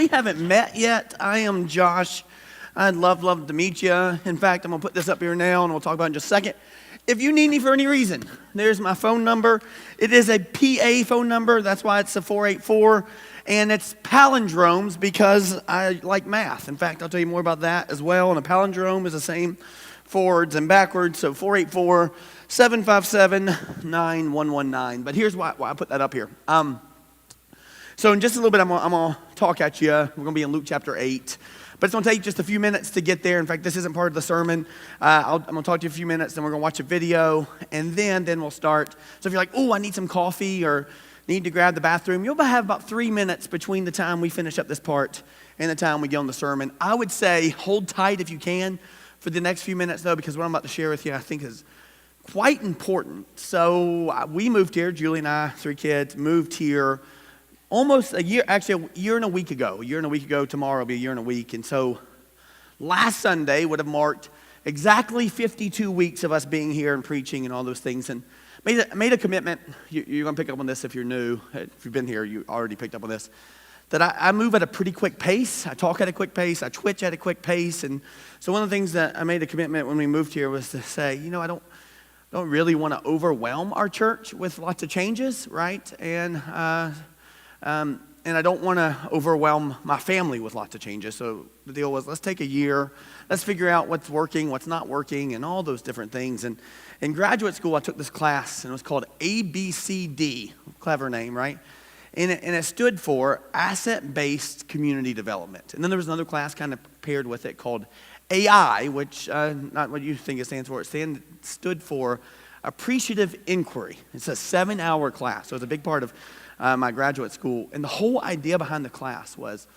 we haven't met yet, I am Josh. I'd love to meet you. In fact, I'm going to put this up here now, and we'll talk about it in just a second. If you need me for any reason, there's my phone number. It is a PA phone number. That's why it's a 484. And it's palindromes because I like math. In fact, I'll tell you more about that as well. And a palindrome is the same forwards and backwards. So 484-757-9119. But here's why I put that up here. So in just a little bit, I'm going to talk at you. We're going to be in Luke chapter 8. But it's going to take just a few minutes to get there. In fact, this isn't part of the sermon. I'm going to talk to you a few minutes, then we're going to watch a video, and then we'll start. So if you're like, oh, I need some coffee or need to grab the bathroom, you'll have about 3 minutes between the time we finish up this part and the time we get on the sermon. I would say hold tight if you can for the next few minutes, though, because what I'm about to share with you I think is quite important. So we moved here, Julie and I, 3 kids, moved here almost a year and a week ago. A year and a week ago, tomorrow will be a year and a week. And so last Sunday would have marked exactly 52 weeks of us being here and preaching and all those things. And made a commitment. You're going to pick up on this if you're new. If you've been here, you already picked up on this. That I move at a pretty quick pace. I talk at a quick pace. I twitch at a quick pace. And so one of the things that I made a commitment when we moved here was to say, I don't really want to overwhelm our church with lots of changes, right? And I don't want to overwhelm my family with lots of changes. So the deal was, let's take a year. Let's figure out what's working, what's not working, and all those different things. And in graduate school, I took this class, and it was called ABCD. Clever name, right? And it stood for Asset-Based Community Development. And then there was another class kind of paired with it called AI, which, not what you think it stands for. It stood for Appreciative Inquiry. It's a 7-hour class, so it's a big part of my graduate school. And the whole idea behind the class was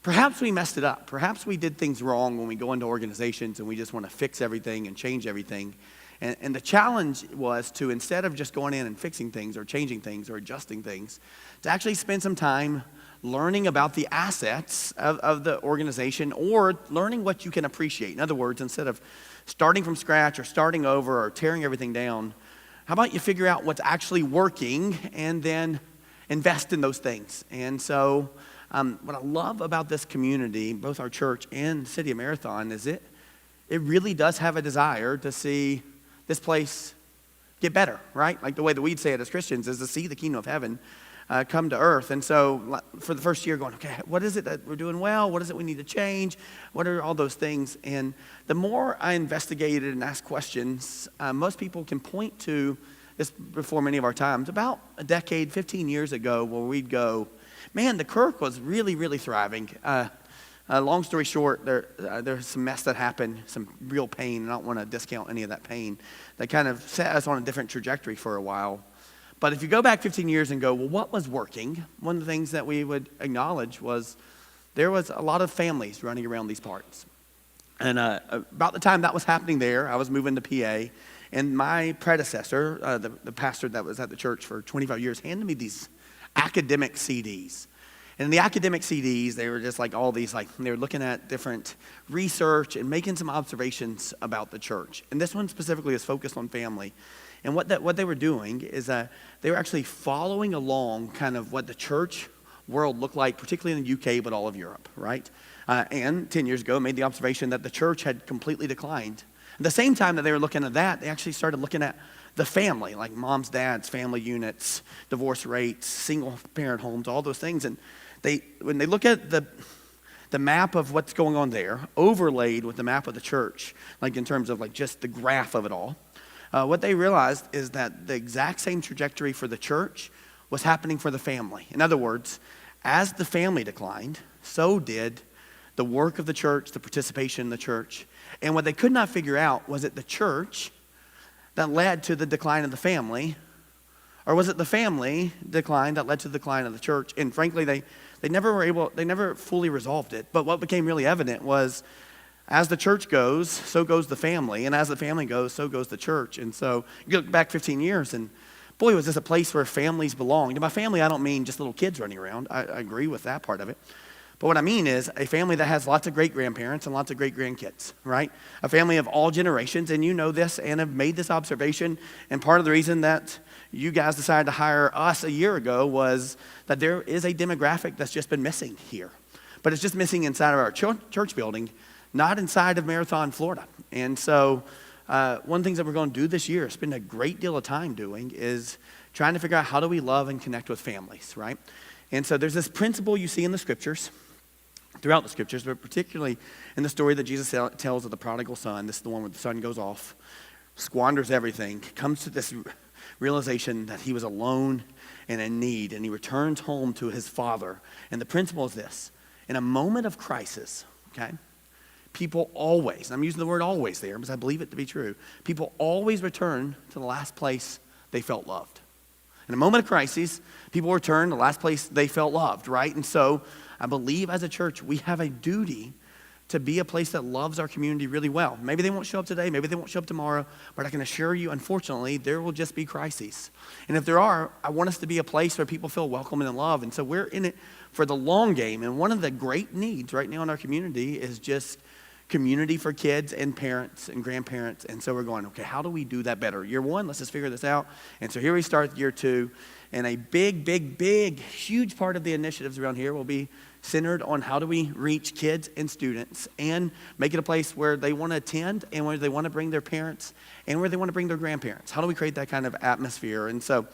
perhaps we messed it up. Perhaps we did things wrong when we go into organizations and we just want to fix everything and change everything. And the challenge was to, instead of just going in and fixing things or changing things or adjusting things, to actually spend some time learning about the assets of the organization or learning what you can appreciate. In other words, instead of starting from scratch or starting over or tearing everything down, how about you figure out what's actually working and then invest in those things. And so what I love about this community, both our church and City of Marathon, is it really does have a desire to see this place get better, right? Like the way that we'd say it as Christians is to see the kingdom of heaven come to earth. And so for the first year going, okay, what is it that we're doing well? What is it we need to change? What are all those things? And the more I investigated and asked questions, most people can point to this before many of our times, about a decade, 15 years ago, where we'd go, man, the Kirk was really, really thriving. Long story short, there's some mess that happened, some real pain, and I don't want to discount any of that pain, that kind of set us on a different trajectory for a while. But if you go back 15 years and go, well, what was working? One of the things that we would acknowledge was there was a lot of families running around these parts. And about the time that was happening there, I was moving to PA, and my predecessor, the pastor that was at the church for 25 years, handed me these academic CDs. And in the academic CDs, they were just like all these, like they were looking at different research and making some observations about the church. And this one specifically is focused on family. And what they were doing is they were actually following along kind of what the church world looked like, particularly in the UK, but all of Europe, right? And 10 years ago, made the observation that the church had completely declined. At the same time that they were looking at that, they actually started looking at the family, like moms, dads, family units, divorce rates, single-parent homes, all those things. And when they look at the map of what's going on there, overlaid with the map of the church, like in terms of like just the graph of it all, what they realized is that the exact same trajectory for the church was happening for the family. In other words, as the family declined, so did the work of the church, the participation in the church. And what they could not figure out, was it the church that led to the decline of the family, or was it the family decline that led to the decline of the church? And frankly, they never fully resolved it. But what became really evident was, as the church goes, so goes the family. And as the family goes, so goes the church. And so you look back 15 years, and boy, was this a place where families belonged. And by family, I don't mean just little kids running around. I agree with that part of it. But what I mean is a family that has lots of great-grandparents and lots of great-grandkids, right? A family of all generations, and you know this and have made this observation. And part of the reason that you guys decided to hire us a year ago was that there is a demographic that's just been missing here. but it's just missing inside of our church building, not inside of Marathon, Florida. And so one of the things that we're going to do this year, spend a great deal of time doing, is trying to figure out how do we love and connect with families, right? And so there's this principle you see in the scriptures, throughout the scriptures, but particularly in the story that Jesus tells of the prodigal son. This is the one where the son goes off, squanders everything, comes to this realization that he was alone and in need, and he returns home to his father. And the principle is this: in a moment of crisis, okay, people always, and I'm using the word always there because I believe it to be true, people always return to the last place they felt loved. In a moment of crisis, people return to the last place they felt loved, right? And so I believe as a church, we have a duty to be a place that loves our community really well. Maybe they won't show up today, maybe they won't show up tomorrow, but I can assure you, unfortunately, there will just be crises. And if there are, I want us to be a place where people feel welcome and in love. And so we're in it for the long game. And one of the great needs right now in our community is just community for kids and parents and grandparents. And so we're going, okay, how do we do that better? Year one, let's just figure this out. And so here we start year two. And a big, huge part of the initiatives around here will be centered on how do we reach kids and students and make it a place where they want to attend and where they want to bring their parents and where they want to bring their grandparents. How do we create that kind of atmosphere? And so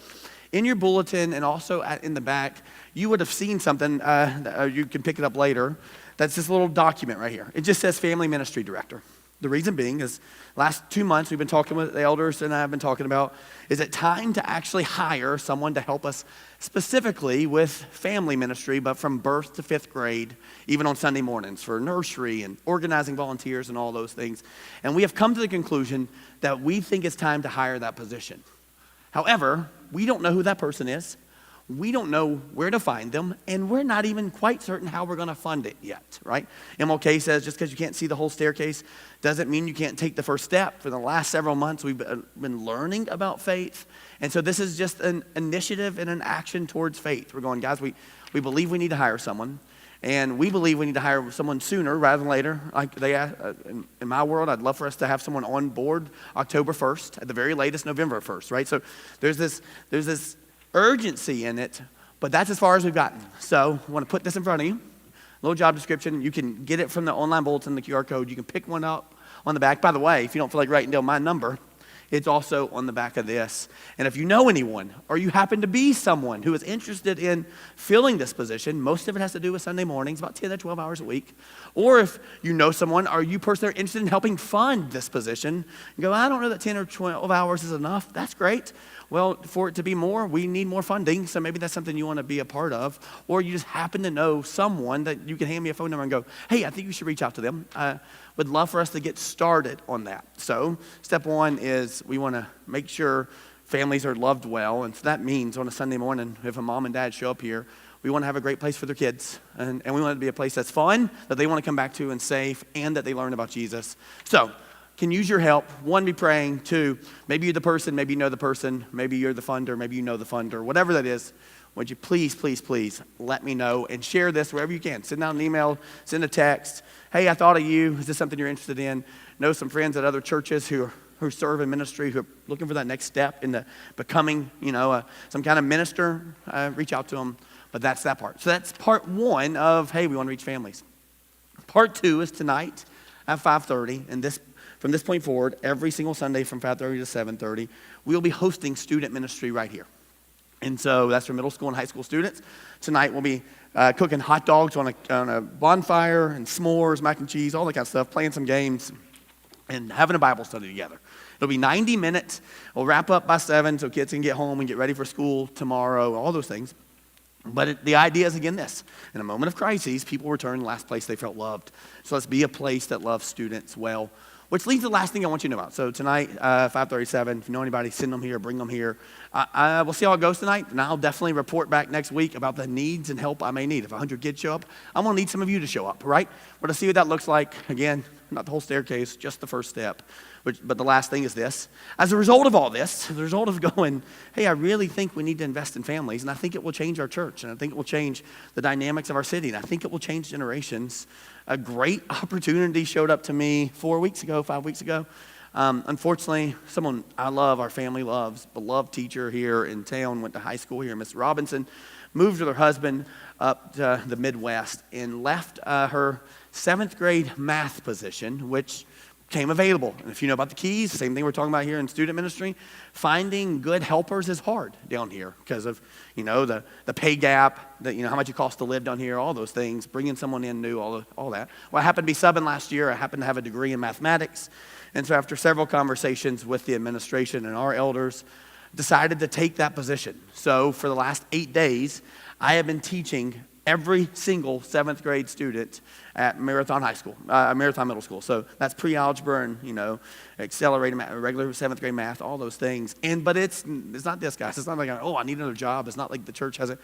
in your bulletin and also in the back, you would have seen something, you can pick it up later, that's this little document right here. It just says Family Ministry Director. The reason being is last 2 months we've been talking with the elders and I've been talking about, is it time to actually hire someone to help us specifically with family ministry, but from birth to 5th grade, even on Sunday mornings for nursery and organizing volunteers and all those things. And we have come to the conclusion that we think it's time to hire that position. However, we don't know who that person is. We don't know where to find them, and we're not even quite certain how we're going to fund it yet, right? MLK says just because you can't see the whole staircase doesn't mean you can't take the first step. For the last several months, we've been learning about faith, and so this is just an initiative and an action towards faith. We're going, guys, we believe we need to hire someone, and we believe we need to hire someone sooner rather than later. Like in my world, I'd love for us to have someone on board October 1st, at the very latest November 1st, right? So there's this urgency in it, but that's as far as we've gotten. So I want to put this in front of you. Little job description. You can get it from the online bulletin, the QR code. You can pick one up on the back. By the way, if you don't feel like writing down my number, it's also on the back of this. And if you know anyone, or you happen to be someone who is interested in filling this position, most of it has to do with Sunday mornings, about 10 to 12 hours a week. Or if you know someone, or you personally are interested in helping fund this position, you go, I don't know that 10 or 12 hours is enough. That's great. Well, for it to be more, we need more funding, so maybe that's something you want to be a part of. Or you just happen to know someone that you can hand me a phone number and go, hey, I think you should reach out to them. Would love for us to get started on that. So step one is we want to make sure families are loved well, and so that means on a Sunday morning, if a mom and dad show up here, we want to have a great place for their kids, and we want it to be a place that's fun, that they want to come back to and safe, and that they learn about Jesus. So can use your help. One, be praying. Two, maybe you're the person, maybe you know the person, maybe you're the funder, maybe you know the funder, whatever that is. Would you please let me know and share this wherever you can. Send out an email, send a text. Hey, I thought of you. Is this something you're interested in? Know some friends at other churches who serve in ministry, who are looking for that next step into becoming, some kind of minister. Reach out to them. But that's that part. So that's part one of, hey, we want to reach families. Part two is tonight at 5:30, and from this point forward, every single Sunday from 5:30 to 7:30, we'll be hosting student ministry right here. And so that's for middle school and high school students. Tonight we'll be cooking hot dogs on a bonfire and s'mores, mac and cheese, all that kind of stuff, playing some games, and having a Bible study together. It'll be 90 minutes. We'll wrap up by 7 so kids can get home and get ready for school tomorrow, all those things. But the idea is, again, this. In a moment of crisis, people return to the last place they felt loved. So let's be a place that loves students well. Which leads to the last thing I want you to know about. So tonight, 5:37, if you know anybody, send them here, bring them here. We'll see how it goes tonight, and I'll definitely report back next week about the needs and help I may need. If 100 kids show up, I'm going to need some of you to show up, right? We're going to see what that looks like. Again, not the whole staircase, just the first step. But the last thing is this. As a result of all this, as a result of going, hey, I really think we need to invest in families, and I think it will change our church, and I think it will change the dynamics of our city, and I think it will change generations. A great opportunity showed up to me 5 weeks ago. Unfortunately, someone I love, our family loves, beloved teacher here in town, went to high school here, Miss Robinson. moved with her husband up to the Midwest and left her 7th grade math position, which came available. And if you know about the keys, same thing we're talking about here in student ministry, finding good helpers is hard down here because of, the pay gap, how much it costs to live down here, all those things, bringing someone in new, all that. Well, I happened to be subbing last year. I happened to have a degree in mathematics. And so after several conversations with the administration and our elders, decided to take that position. So for the last 8 days, I have been teaching every single 7th grade student at Marathon Middle School. So that's pre-algebra and, accelerated math, regular 7th grade math, all those things. But it's not this, guys. It's not like, I need another job. It's not like the church hasn't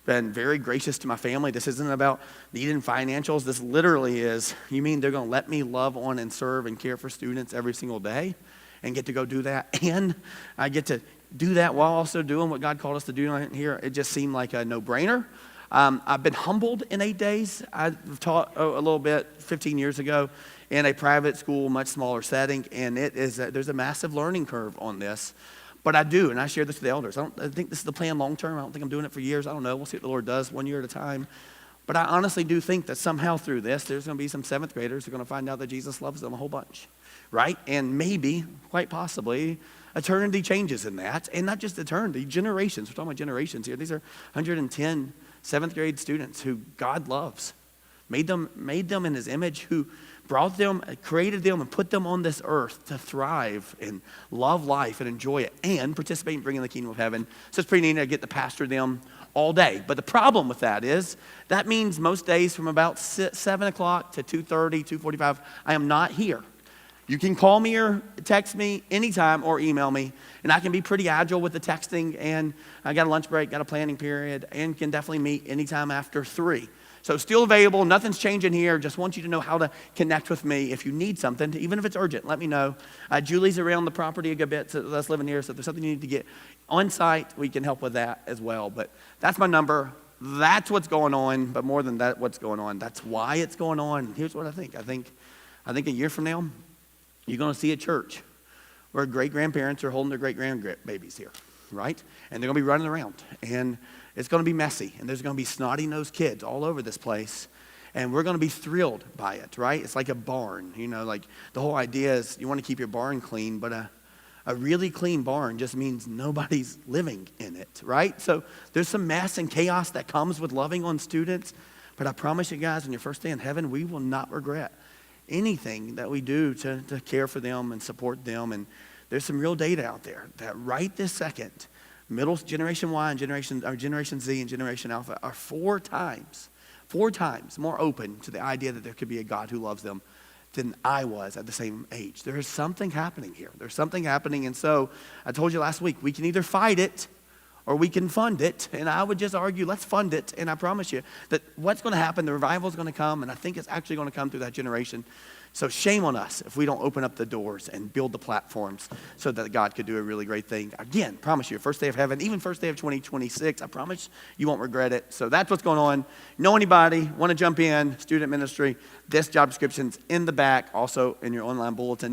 been very gracious to my family. This isn't about needing financials. This literally is, you mean they're going to let me love on and serve and care for students every single day and get to go do that? And I get to do that while also doing what God called us to do here. It just seemed like a no-brainer. I've been humbled in 8 days. I taught a little bit 15 years ago in a private school, much smaller setting, and there's a massive learning curve on this. But I do, and I share this with the elders. I think this is the plan long term. I don't think I'm doing it for years. I don't know. We'll see what the Lord does 1 year at a time. But I honestly do think that somehow through this, there's going to be some 7th graders who are going to find out that Jesus loves them a whole bunch, right? And maybe, quite possibly, eternity changes in that. And not just eternity, generations. We're talking about generations here. These are 110 7th grade students who God loves, made them in his image, who brought them, created them, and put them on this earth to thrive and love life and enjoy it and participate in bringing the kingdom of heaven. So it's pretty neat to get to pastor them all day. But the problem with that is that means most days from about 7 o'clock to 2:30, 2:45, I am not here. You can call me or text me anytime or email me, and I can be pretty agile with the texting, and I got a lunch break, got a planning period, and can definitely meet anytime after 3. So still available, nothing's changing here. Just want you to know how to connect with me if you need something, even if it's urgent, let me know. Julie's around the property a good bit, so that's living here, so if there's something you need to get on site, we can help with that as well. But that's my number. That's what's going on, but more than that, what's going on. That's why it's going on. Here's what I think. I think a year from now, you're going to see a church where great-grandparents are holding their great-grandbabies here, right? And they're going to be running around, and it's going to be messy, and there's going to be snotty-nosed kids all over this place, and we're going to be thrilled by it, right? It's like a barn, like the whole idea is you want to keep your barn clean, but a really clean barn just means nobody's living in it, right? So there's some mess and chaos that comes with loving on students, but I promise you guys, on your first day in heaven, we will not regret anything that we do to care for them and support them. And there's some real data out there that right this second, middle Generation Y and Generation Z and Generation Alpha are 4 times more open to the idea that there could be a God who loves them than I was at the same age. There is something happening here. There's something happening. And so I told you last week, we can either fight it or we can fund it. And I would just argue, let's fund it. And I promise you that what's going to happen, the revival is going to come, and I think it's actually going to come through that generation. So shame on us if we don't open up the doors and build the platforms so that God could do a really great thing. Again, promise you, first day of heaven, even first day of 2026, I promise you won't regret it. So that's what's going on. Know anybody, want to jump in, student ministry, this job description's in the back, also in your online bulletin.